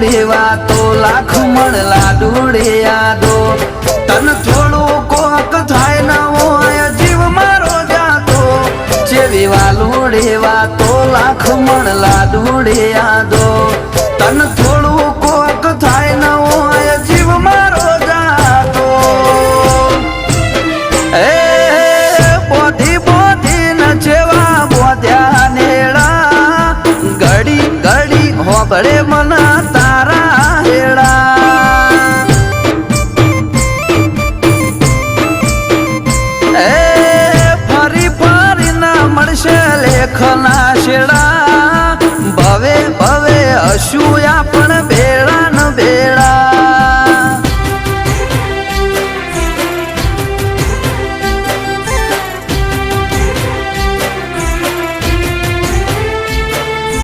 લાડુડી વાતો લાખ મણ લાડુડી યાદો તન થોડું કોક થાય ન હોય જીવ મારો જાતો જેવી વાલુડી વાતો લાખ મણ લાડુડી યાદો તન થોડું કોક થાય ન હોય જીવ મારો જાતો એ બોધી બોધી ન જેવા બોધ્યા નેડા ઘડી ઘડી હોબળે મના તારા હેડા એ ફરી ફરી ના મળશે લેખના શેડા